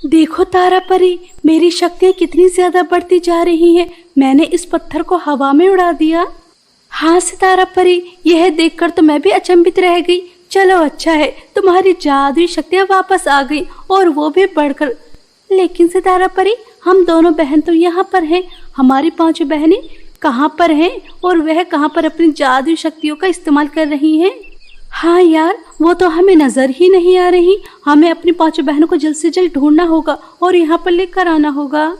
देखो तारा परी, मेरी शक्तियाँ कितनी ज्यादा बढ़ती जा रही हैं। मैंने इस पत्थर को हवा में उड़ा दिया। हाँ सितारा परी, यह देखकर तो मैं भी अचंभित रह गई। चलो अच्छा है, तुम्हारी जादुई शक्तियाँ वापस आ गई और वो भी बढ़कर। लेकिन सितारा परी, हम दोनों बहन तो यहाँ पर हैं। हमारी 5 बहनें कहाँ पर हैं और वह कहाँ पर अपनी जादुई शक्तियों का इस्तेमाल कर रही हैं? हाँ यार, वो तो हमें नजर ही नहीं आ रही। हमें अपनी 5 बहनों को जल्द से जल्द ढूंढना होगा और यहाँ पर लेकर आना होगा।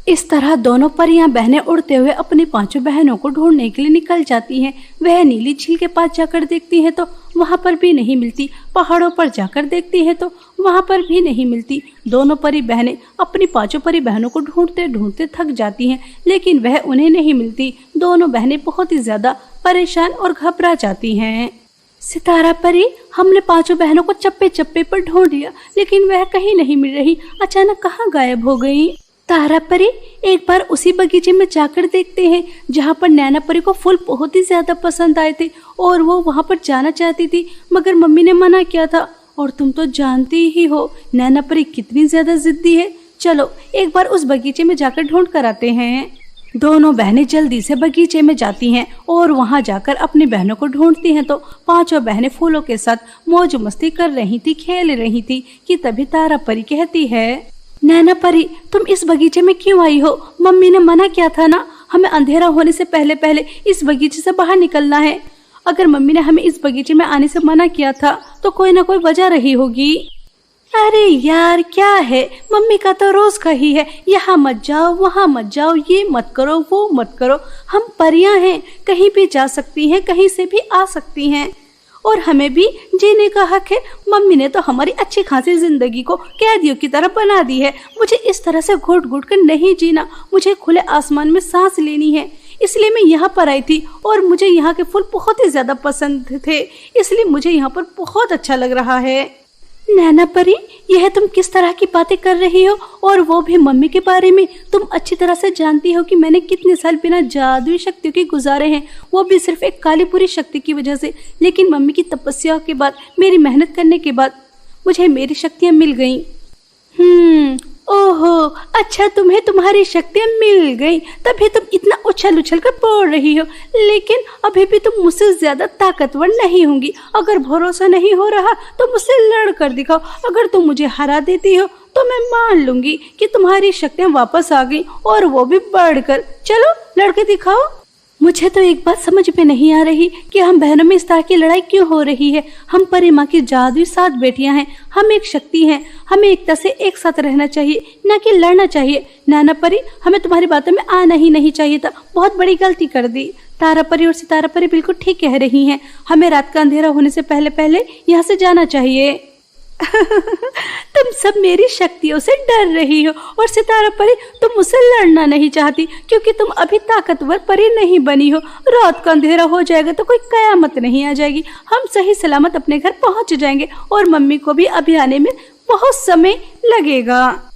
इस तरह दोनों परियां बहनें उड़ते हुए अपनी 5 बहनों को ढूंढने के लिए निकल जाती हैं। वह नीली झील के पास जाकर देखती हैं तो वहां पर भी नहीं मिलती। पहाड़ों पर जाकर देखती हैं तो वहां पर भी नहीं मिलती। दोनों परी बहनें अपनी 5 परी बहनों को ढूंढते ढूंढते थक जाती हैं, लेकिन वह उन्हें नहीं मिलती। दोनों बहनें बहुत ही ज्यादा परेशान और घबरा जाती हैं। सितारा परी, हमने 5 बहनों को चप्पे चप्पे पर ढूंढ लिया, लेकिन वह कहीं नहीं मिल रही। अचानक कहाँ गायब हो गई? तारा परी, एक बार उसी बगीचे में जाकर देखते हैं जहाँ पर नैना परी को फूल बहुत ही ज्यादा पसंद आए थे और वो वहाँ पर जाना चाहती थी, मगर मम्मी ने मना किया था। और तुम तो जानती ही हो नैना परी कितनी ज्यादा जिद्दी है। चलो एक बार उस बगीचे में जाकर ढूंढ कर आते हैं। दोनों बहनें जल्दी से बगीचे में जाती हैं और वहां जाकर अपनी बहनों को ढूंढती हैं तो 5 बहनें फूलों के साथ मौज मस्ती कर रही थी, खेल रही थी कि तभी तारा परी कहती है, नैना परी, तुम इस बगीचे में क्यों आई हो? मम्मी ने मना किया था ना, हमें अंधेरा होने से पहले पहले इस बगीचे से बाहर निकलना है। अगर मम्मी ने हमें इस बगीचे में आने से मना किया था तो कोई ना कोई वजह रही होगी। अरे यार क्या है, मम्मी का तो रोज का ही है, यहाँ मत जाओ, वहाँ मत जाओ, ये मत करो, वो मत करो। हम परियां हैं, कहीं भी जा सकती हैं, कहीं से भी आ सकती हैं और हमें भी जीने का हक है। मम्मी ने तो हमारी अच्छी खासी जिंदगी को कैदियों की तरह बना दी है। मुझे इस तरह से घुट घुट कर नहीं जीना, मुझे खुले आसमान में सांस लेनी है। इसलिए मैं यहाँ पर आई थी और मुझे यहाँ के फूल बहुत ही ज्यादा पसंद थे, इसलिए मुझे यहाँ पर बहुत अच्छा लग रहा है। नैना परी, यह तुम किस तरह की बातें कर रही हो, और वो भी मम्मी के बारे में? तुम अच्छी तरह से जानती हो कि मैंने कितने साल बिना जादुई शक्तियों के गुजारे हैं, वो भी सिर्फ एक कालीपुरी शक्ति की वजह से। लेकिन मम्मी की तपस्या के बाद, मेरी मेहनत करने के बाद मुझे मेरी शक्तियाँ मिल गईं। ओहो, अच्छा तुम्हें तुम्हारी शक्तियाँ मिल गई, तभी तुम इतना उछल उछल कर बोल रही हो। लेकिन अभी भी तुम मुझसे ज्यादा ताकतवर नहीं होंगी। अगर भरोसा नहीं हो रहा तो मुझसे लड़ कर दिखाओ। अगर तुम मुझे हरा देती हो तो मैं मान लूंगी कि तुम्हारी शक्तियाँ वापस आ गई, और वो भी बढ़कर। चलो लड़के दिखाओ। मुझे तो एक बात समझ में नहीं आ रही कि हम बहनों में इस तरह की लड़ाई क्यों हो रही है। हम परी माँ की जादुई 7 बेटियां हैं, हम एक शक्ति हैं। हमें एकता से एक साथ रहना चाहिए, न कि लड़ना चाहिए। नैना परी, हमें तुम्हारी बातों में आना ही नहीं चाहिए था, बहुत बड़ी गलती कर दी। तारा परी और सितारा परी बिल्कुल ठीक कह रही हैं, हमें रात का अंधेरा होने से पहले पहले यहाँ से जाना चाहिए। तुम सब मेरी शक्तियों से डर रही हो, और सितारा परी, तुम मुझसे लड़ना नहीं चाहती क्योंकि तुम अभी ताकतवर परी नहीं बनी हो। रात का अंधेरा हो जाएगा तो कोई कयामत नहीं आ जाएगी, हम सही सलामत अपने घर पहुंच जाएंगे, और मम्मी को भी अभी आने में बहुत समय लगेगा।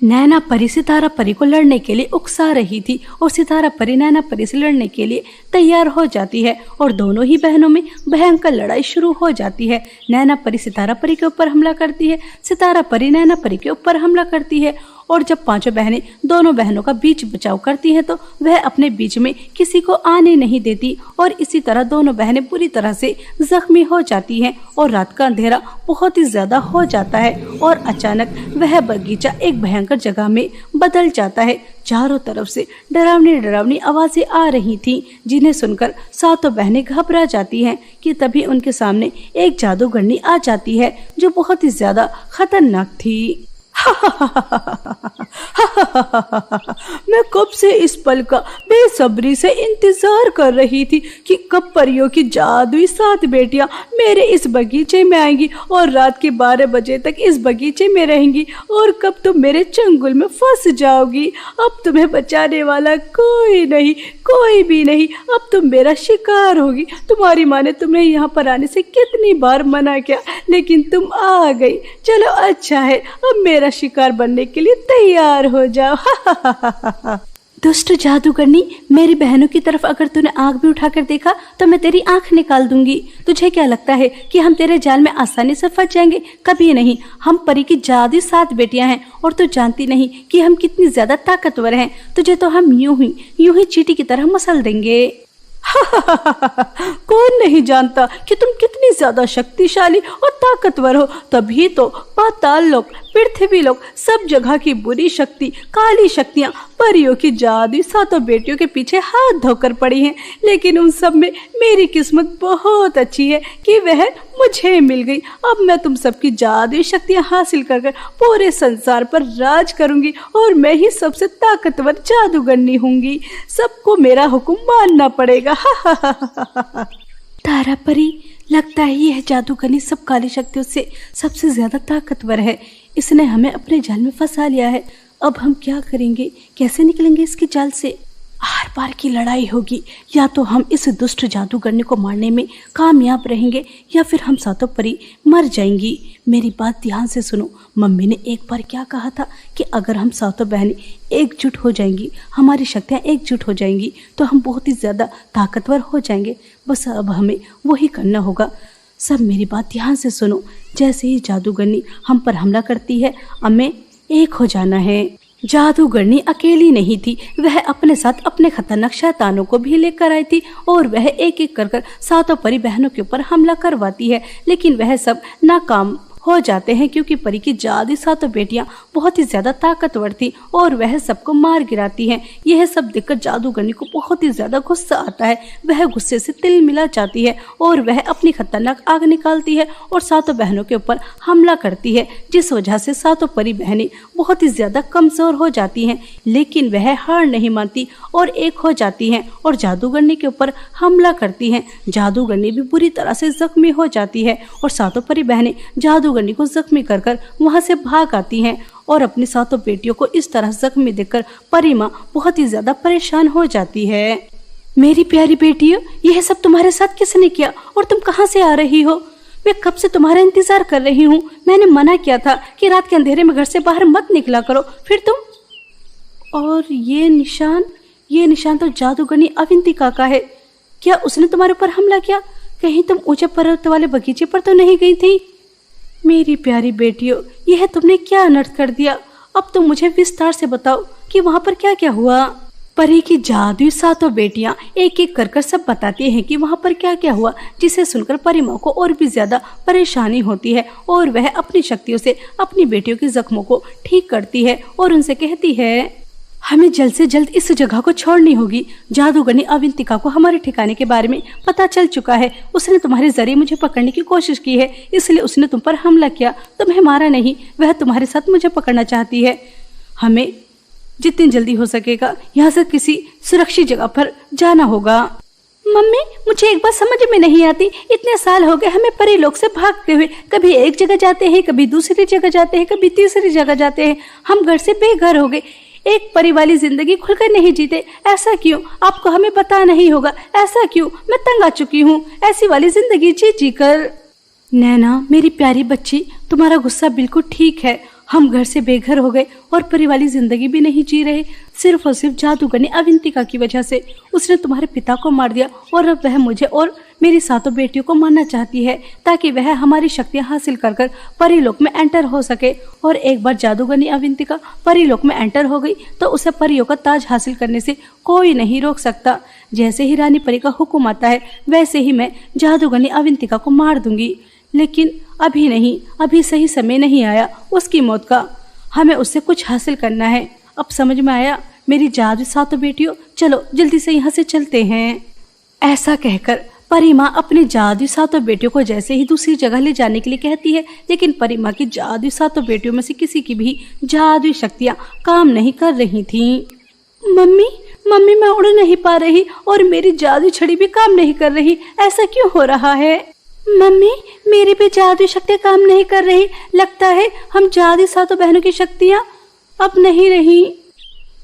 नैना परी सितारा परी को लड़ने के लिए उकसा रही थी और सितारा परी नैना परी से लड़ने के लिए तैयार हो जाती है, और दोनों ही बहनों में भयंकर लड़ाई शुरू हो जाती है। नैना परी सितारा परी के ऊपर हमला करती है, सितारा परी नैना परी के ऊपर हमला करती है। और जब 5 बहनें दोनों बहनों का बीच बचाव करती हैं तो वह अपने बीच में किसी को आने नहीं देती, और इसी तरह दोनों बहनें पूरी तरह से जख्मी हो जाती हैं और रात का अंधेरा बहुत ही ज्यादा हो जाता है। और अचानक वह बगीचा एक भयंकर जगह में बदल जाता है। चारों तरफ से डरावनी डरावनी आवाजें आ रही थीं, जिन्हें सुनकर 7 बहनें घबरा जाती हैं कि तभी उनके सामने एक जादूगरनी आ जाती है जो बहुत ही ज्यादा खतरनाक थी। मैं कब से इस पल का बेसब्री से इंतजार कर रही थी कि कब परियों की जादुई 7 बेटियां मेरे इस बगीचे में आएंगी और रात के 12 बजे तक इस बगीचे में रहेंगी, और कब तुम मेरे चंगुल में फंस जाओगी। अब तुम्हें बचाने वाला कोई नहीं, कोई भी नहीं। अब तुम मेरा शिकार होगी। तुम्हारी माँ ने तुम्हें यहाँ पर आने से कितनी बार मना किया, लेकिन तुम आ गई। चलो अच्छा है, अब मेरा शिकार बनने के लिए तैयार हो जाओ। दुष्ट जादूगरनी, मेरी बहनों की तरफ अगर तूने आंख भी उठाकर देखा तो मैं तेरी आंख निकाल दूंगी। तुझे क्या लगता है कि हम तेरे जाल में आसानी से फंस जाएंगे? कभी नहीं। हम परी की जादू 7 बेटियां हैं और तू जानती नहीं कि हम कितनी ज्यादा ताकतवर हैं। तुझे तो हम यूं ही चींटी की तरह मसल देंगे। कौन नहीं जानता कि तुम कितनी ज्यादा शक्तिशाली और ताकतवर हो। तभी तो पाताल लोक, पृथ्वी लोक, सब जगह की बुरी शक्ति, काली शक्तियां, परियों की जादू 7 बेटियों के पीछे हाथ धोकर पड़ी हैं। लेकिन उन सब में मेरी किस्मत बहुत अच्छी है कि वह मुझे मिल गई। अब मैं तुम सबकी जादू शक्तियां हासिल कर पूरे संसार पर राज करूंगी और मैं ही सबसे ताकतवर जादूगरनी होंगी। सबको मेरा हुक्म मानना पड़ेगा। तारा परी, लगता है यह जादूगरनी सब काली शक्तियों से सबसे ज्यादा ताकतवर है। इसने हमें अपने जाल में फंसा लिया है। अब हम क्या करेंगे? कैसे निकलेंगे इसके जाल से? आर पार की लड़ाई होगी। या तो हम इस दुष्ट जादूगरनी को मारने में कामयाब रहेंगे या फिर हम 7 परी मर जाएंगी। मेरी बात ध्यान से सुनो। मम्मी ने एक बार क्या कहा था कि अगर हम 7 बहनें एकजुट हो जाएंगी, हमारी शक्तियाँ एकजुट हो जाएंगी तो हम बहुत ही ज़्यादा ताकतवर हो जाएंगे। बस अब हमें वही करना होगा। सब मेरी बात ध्यान से सुनो। जैसे ही जादूगरनी हम पर हमला करती है, हमें एक हो जाना है। जादूगरनी अकेली नहीं थी, वह अपने साथ अपने खतरनाक शैतानों को भी लेकर आई थी और वह एक एक कर 7 परी बहनों के ऊपर हमला करवाती है। लेकिन वह सब नाकाम हो जाते हैं क्योंकि परी की जादू 7 बेटियां बहुत ही ज्यादा ताकतवर थी और वह सबको मार गिराती हैं। यह सब देखकर जादूगरनी को बहुत ही ज्यादा गुस्सा आता है। वह गुस्से से तिल मिला जाती है और वह अपनी खतरनाक आग निकालती है और 7 बहनों के ऊपर हमला करती है, जिस वजह से 7 परी बहनें बहुत ही ज्यादा कमजोर हो जाती हैं। लेकिन वह हार नहीं मानती और एक हो जाती हैं और जादूगरनी के ऊपर हमला करती हैं। जादूगरनी भी बुरी तरह से जख्मी हो जाती है और 7 परी बहनें जादूगरनी को जख्मी कर वहां से भाग आती हैं और अपनी 7 बेटियों को इस तरह जख्मी देखकर परी माँ बहुत ही ज्यादा परेशान हो जाती है। मेरी प्यारी बेटियों, यह सब तुम्हारे साथ किसने किया और तुम कहाँ से आ रही हो? मैं कब से तुम्हारा इंतजार कर रही हूँ। मैंने मना किया था कि रात के अंधेरे में घर से बाहर मत निकला करो, फिर तुम। और ये निशान तो जादूगरनी अविंतिका का है। क्या उसने तुम्हारे ऊपर हमला किया? कहीं तुम ऊंचे पर्वत वाले बगीचे पर तो नहीं गई थी? मेरी प्यारी बेटियों, यह तुमने क्या अनर्थ कर दिया। अब तुम मुझे विस्तार से बताओ कि वहाँ पर क्या क्या हुआ। परी की जादू 7 बेटियां एक एक कर सब बताती हैं कि वहाँ पर क्या क्या हुआ, जिसे सुनकर परी माँ को और भी ज्यादा परेशानी होती है और वह अपनी शक्तियों से अपनी बेटियों के जख्मों को ठीक करती है और उनसे कहती है, हमें जल्द से जल्द इस जगह को छोड़नी होगी। जादूगरनी अविंतिका को हमारे ठिकाने के बारे में पता चल चुका है। उसने तुम्हारे जरिए मुझे पकड़ने की कोशिश की है, इसलिए उसने तुम पर हमला किया। तुम्हें मारा नहीं, वह तुम्हारे साथ मुझे पकड़ना चाहती है। हमें जितनी जल्दी हो सकेगा यहाँ से किसी सुरक्षित जगह पर जाना होगा। मम्मी, मुझे एक बात समझ में नहीं आती। इतने साल हो गए हमें परी लोक से भागते हुए। कभी एक जगह जाते हैं, कभी दूसरी जगह जाते हैं, कभी तीसरी जगह जाते हैं। हम घर से बेघर हो गए, एक परी वाली जिंदगी खुलकर नहीं जीते। ऐसा क्यों? आपको हमें पता नहीं होगा। ऐसा क्यों? मैं तंग आ चुकी हूँ ऐसी वाली जिंदगी जी कर। नैना, मेरी प्यारी बच्ची, तुम्हारा गुस्सा बिल्कुल ठीक है। हम घर से बेघर हो गए और परी वाली जिंदगी भी नहीं जी रहे, सिर्फ और सिर्फ जादूगरनी अविंतिका की वजह से। उसने तुम्हारे पिता को मार दिया और अब वह मुझे और मेरी 7 बेटियों को मारना चाहती है ताकि वह हमारी शक्तियां हासिल कर परीलोक में एंटर हो सके। और एक बार जादूगरनी अविंतिका परीलोक में एंटर हो गई तो उसे परियों का ताज हासिल करने से कोई नहीं रोक सकता। जैसे ही रानी परी का हुक्म आता है वैसे ही मैं जादूगरनी अविंतिका को मार दूंगी। लेकिन अभी नहीं, अभी सही समय नहीं आया उसकी मौत का। हमें उससे कुछ हासिल करना है। अब समझ में आया मेरी जादू 7 बेटियों, चलो जल्दी से यहाँ से चलते हैं। ऐसा कहकर परी माँ अपनी जादू 7 बेटियों को जैसे ही दूसरी जगह ले जाने के लिए कहती है, लेकिन परी माँ की जादू 7 बेटियों में से किसी की भी जादू शक्तियाँ काम नहीं कर रही थीं। मम्मी, मैं उड़ नहीं पा रही और मेरी जादू छड़ी भी काम नहीं कर रही। ऐसा क्यों हो रहा है? मम्मी, मेरी भी जादू शक्तियाँ काम नहीं कर रही। लगता है हम जादू 7 बहनों की शक्तियाँ अब नहीं रही।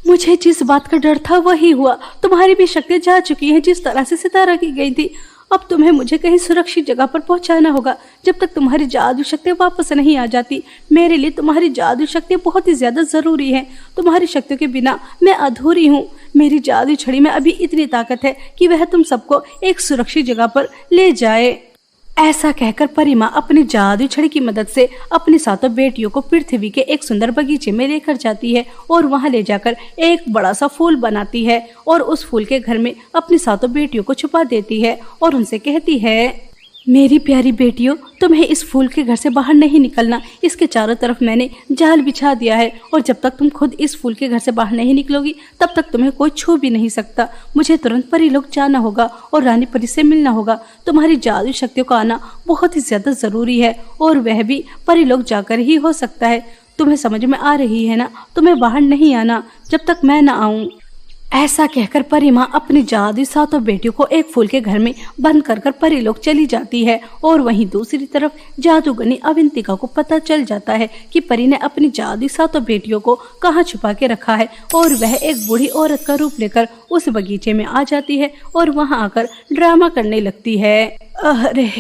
मुझे जिस बात का डर था वही हुआ। तुम्हारी भी शक्तियाँ जा चुकी हैं जिस तरह से सितारा की गई थी। अब तुम्हें मुझे कहीं सुरक्षित जगह पर पहुंचाना होगा जब तक तुम्हारी जादू शक्तियाँ वापस नहीं आ जाती। मेरे लिए तुम्हारी जादू शक्तियाँ बहुत ही ज्यादा जरूरी है। तुम्हारी शक्तियों के बिना मैं अधूरी हूँ। मेरी जादू छड़ी में अभी इतनी ताकत है कि वह तुम सबको एक सुरक्षित जगह पर ले जाए। ऐसा कहकर परी माँ अपनी जादू छड़ी की मदद से अपनी सातों बेटियों को पृथ्वी के एक सुंदर बगीचे में लेकर जाती है और वहां ले जाकर एक बड़ा सा फूल बनाती है और उस फूल के घर में अपनी सातों बेटियों को छुपा देती है और उनसे कहती है, मेरी प्यारी बेटियों, तुम्हें इस फूल के घर से बाहर नहीं निकलना। इसके चारों तरफ मैंने जाल बिछा दिया है और जब तक तुम खुद इस फूल के घर से बाहर नहीं निकलोगी तब तक तुम्हें कोई छू भी नहीं सकता। मुझे तुरंत परीलोक जाना होगा और रानी परी से मिलना होगा। तुम्हारी जादू शक्तियों का आना बहुत ही ज्यादा जरूरी है और वह भी परीलोक जाकर ही हो सकता है। तुम्हें समझ में आ रही है ना? तुम्हें बाहर नहीं आना जब तक मैं न आऊं। ऐसा कहकर परी माँ अपनी जादू सातों बेटियों को एक फूल के घर में बंद कर परीलोक चली जाती है और वहीं दूसरी तरफ जादूगरनी अवंतिका को पता चल जाता है कि परी ने अपनी जादू सातों बेटियों को कहाँ छुपा के रखा है और वह एक बूढ़ी औरत का रूप लेकर उस बगीचे में आ जाती है और वहां आकर ड्रामा करने लगती है। अरे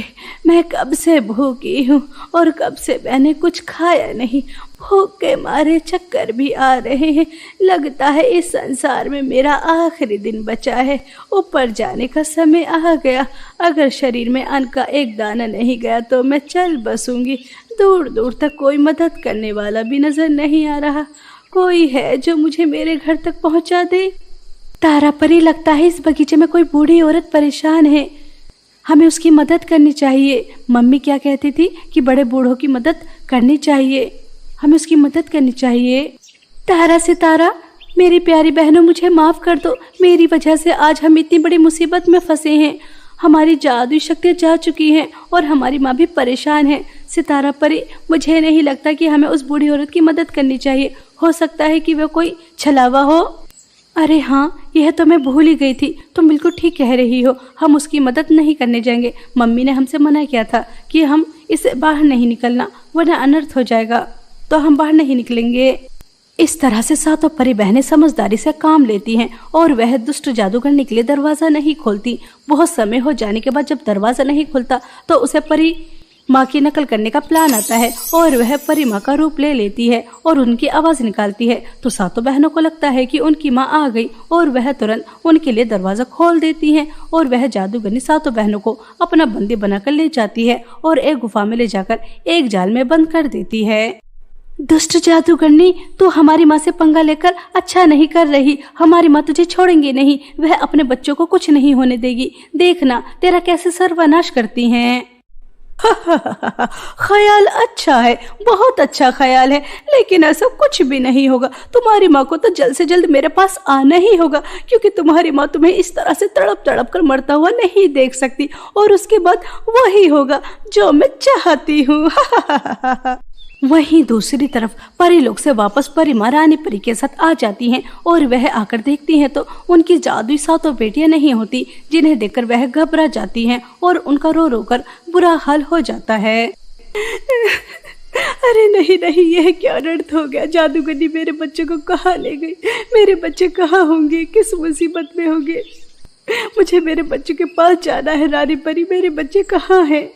मैं कब से भूखी हूँ और कब से मैंने कुछ खाया नहीं। भूख के मारे चक्कर भी आ रहे हैं। लगता है इस संसार में मेरा आखिरी दिन बचा है। ऊपर जाने का समय आ गया। अगर शरीर में अन्न का एक दाना नहीं गया तो मैं चल बसूंगी। दूर दूर तक कोई मदद करने वाला भी नजर नहीं आ रहा। कोई है जो मुझे मेरे घर तक पहुंचा दे? तारा परी, लगता है इस बगीचे में कोई बूढ़ी औरत परेशान है। हमें उसकी मदद करनी चाहिए। मम्मी क्या कहती थी कि बड़े बूढ़ों की मदद करनी चाहिए। हमें उसकी मदद करनी चाहिए। तारा सितारा, मेरी प्यारी बहनों, मुझे माफ कर दो। मेरी वजह से आज हम इतनी बड़ी मुसीबत में फंसे हैं। हमारी जादू शक्तियाँ जा चुकी हैं और हमारी माँ भी परेशान है। सितारा परी, मुझे नहीं लगता कि हमें उस बूढ़ी औरत की मदद करनी चाहिए। हो सकता है कि वह कोई छलावा हो। अरे हाँ, यह तो मैं भूल ही गई थी। तुम बिल्कुल ठीक कह रही हो। हम उसकी मदद नहीं करने जाएंगे। मम्मी ने हमसे मना किया था कि हम इससे बाहर नहीं निकलना, वरना अनर्थ हो जाएगा। तो हम बाहर नहीं निकलेंगे। इस तरह से सातों परी बहनें समझदारी से काम लेती हैं और वह दुष्ट जादूगर के लिए दरवाजा नहीं खोलती। बहुत समय हो जाने के बाद जब दरवाजा नहीं खुलता तो उसे परी माँ की नकल करने का प्लान आता है और वह परी माँ का रूप ले लेती है और उनकी आवाज निकालती है। तो सातों बहनों को लगता है कि उनकी माँ आ गई और वह तुरंत उनके लिए दरवाजा खोल देती है और वह जादूगरनी सातों बहनों को अपना बंदी बनाकर ले जाती है और एक गुफा में ले जाकर एक जाल में बंद कर देती है। दुष्ट जादूगरनी, तू हमारी माँ से पंगा लेकर अच्छा नहीं कर रही। हमारी माँ तुझे छोड़ेंगी नहीं। वह अपने बच्चों को कुछ नहीं होने देगी। देखना तेरा कैसे सर्वनाश करती हैं। ख्याल अच्छा है, बहुत अच्छा ख्याल है, लेकिन ऐसा कुछ भी नहीं होगा। तुम्हारी माँ को तो जल्द से जल्द मेरे पास आना ही होगा, क्योंकि तुम्हारी माँ तुम्हें इस तरह से तड़प तड़प कर मरता हुआ नहीं देख सकती और उसके बाद वही होगा जो मैं चाहती हूँ। वहीं दूसरी तरफ परीलोक से वापस परी माँ रानी परी के साथ आ जाती हैं और वह आकर देखती हैं तो उनकी जादुई सातों बेटियां नहीं होती, जिन्हें देखकर वह घबरा जाती हैं और उनका रो रो कर बुरा हाल हो जाता है। अरे नहीं नहीं, यह क्या अनर्थ हो गया। जादूगरनी मेरे बच्चों को कहाँ ले गई? मेरे बच्चे कहाँ होंगे? किस मुसीबत में होंगे? मुझे मेरे बच्चों के पास जाना है। रानी परी, मेरे बच्चे कहाँ हैं?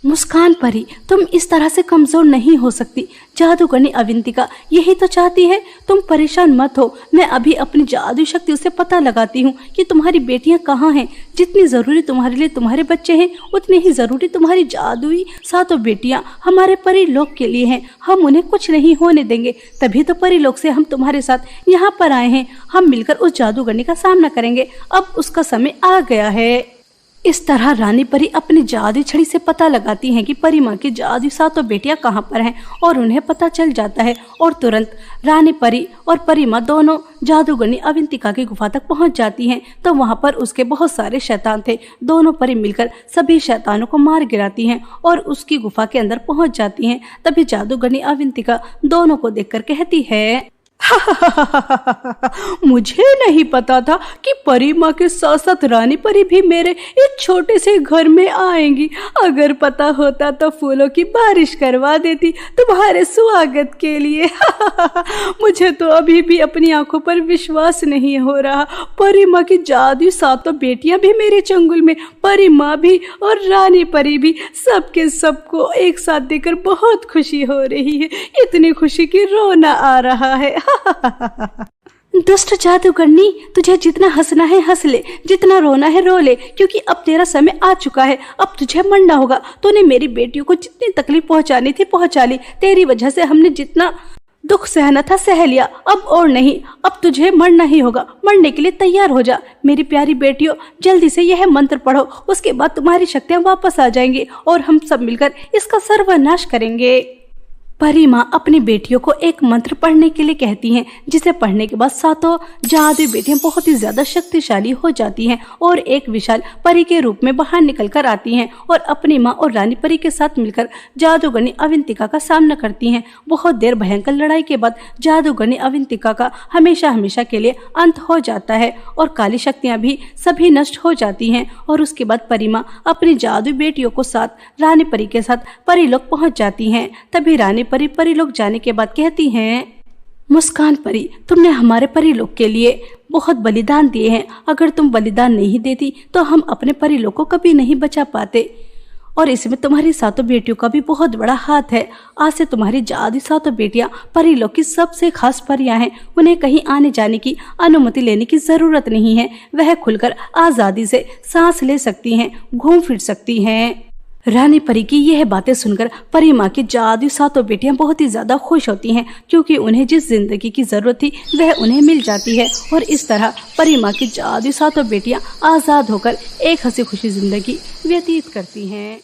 मुस्कान परी, तुम इस तरह से कमजोर नहीं हो सकती। जादूगरनी अवंतिका यही तो चाहती है। तुम परेशान मत हो। मैं अभी अपनी जादू शक्ति से पता लगाती हूँ कि तुम्हारी बेटियां कहाँ हैं। जितनी जरूरी तुम्हारे लिए तुम्हारे बच्चे हैं, उतनी ही जरूरी तुम्हारी जादुई सातों बेटियां हमारे परीलोक के लिए हैं। हम उन्हें कुछ नहीं होने देंगे। तभी तो परीलोक से हम तुम्हारे साथ यहाँ पर आए हैं। हम मिलकर उस जादूगरनी का सामना करेंगे। अब उसका समय आ गया है। इस तरह रानी परी अपनी जादू छड़ी से पता लगाती हैं कि परी माँ की जादू सातों बेटियां कहाँ पर हैं और उन्हें पता चल जाता है और तुरंत रानी परी और परी माँ दोनों जादूगरनी अवंतिका की गुफा तक पहुँच जाती हैं। तो वहाँ पर उसके बहुत सारे शैतान थे। दोनों परी मिलकर सभी शैतानों को मार गिराती हैं और उसकी गुफा के अंदर पहुँच जाती हैं। तभी जादूगरनी अवंतिका दोनों को देखकर कहती है, मुझे नहीं पता था कि परी माँ के साथ साथ रानी परी भी मेरे इस छोटे से घर में आएंगी। अगर पता होता तो फूलों की बारिश करवा देती तुम्हारे स्वागत के लिए। मुझे तो अभी भी अपनी आंखों पर विश्वास नहीं हो रहा। परी माँ की जादू सातों बेटियां भी मेरे चंगुल में, परी माँ भी और रानी परी भी, सबके सबको एक साथ देखकर बहुत खुशी हो रही है। इतनी खुशी की रोना आ रहा है। दुष्ट जादूगरनी, तुझे जितना हंसना है हंस ले, जितना रोना है रो ले, क्योंकि अब तेरा समय आ चुका है। अब तुझे मरना होगा। तूने मेरी बेटियों को जितनी तकलीफ पहुंचानी थी पहुंचा ली। तेरी वजह से हमने जितना दुख सहना था सह लिया। अब और नहीं, अब तुझे मरना ही होगा। मरने के लिए तैयार हो जा। मेरी प्यारी बेटियों, जल्दी से यह मंत्र पढ़ो, उसके बाद तुम्हारी शक्तियां वापस आ जाएंगी और हम सब मिलकर इसका सर्वनाश करेंगे। परी माँ अपनी बेटियों को एक मंत्र पढ़ने के लिए कहती हैं, जिसे पढ़ने के बाद सातों जादुई बेटियां बहुत ही ज्यादा शक्तिशाली हो जाती हैं और एक विशाल परी के रूप में बाहर निकल कर आती हैं और अपनी माँ और रानी परी के साथ मिलकर जादूगरनी अवंतिका का सामना करती हैं। बहुत देर भयंकर लड़ाई के बाद जादूगरनी अवंतिका का हमेशा हमेशा के लिए अंत हो जाता है और काली शक्तियां भी सभी नष्ट हो जाती हैं। और उसके बाद परी माँ अपनी जादुई बेटियों को साथ रानी परी के साथ परीलोक पहुंच जाती हैं। तभी रानी परीलोक जाने के बाद कहती हैं, मुस्कान परी, तुमने हमारे परीलोक के लिए बहुत बलिदान दिए हैं। अगर तुम बलिदान नहीं देती तो हम अपने परीलोक को कभी नहीं बचा पाते और इसमें तुम्हारी सातों बेटियों का भी बहुत बड़ा हाथ है। आज से तुम्हारी जादुई सातों बेटियां परीलोक की सबसे खास परियां हैं। उन्हें कहीं आने जाने की अनुमति लेने की जरूरत नहीं है। वह खुलकर आजादी से सांस ले सकती हैं, घूम फिर सकती हैं। रानी परी की यह बातें सुनकर परी माँ की जादुई सातों बेटियां बहुत ही ज्यादा खुश होती हैं, क्योंकि उन्हें जिस जिंदगी की जरूरत थी वह उन्हें मिल जाती है। और इस तरह परी माँ की जादुई सातों बेटियां आजाद होकर एक हंसी खुशी जिंदगी व्यतीत करती हैं।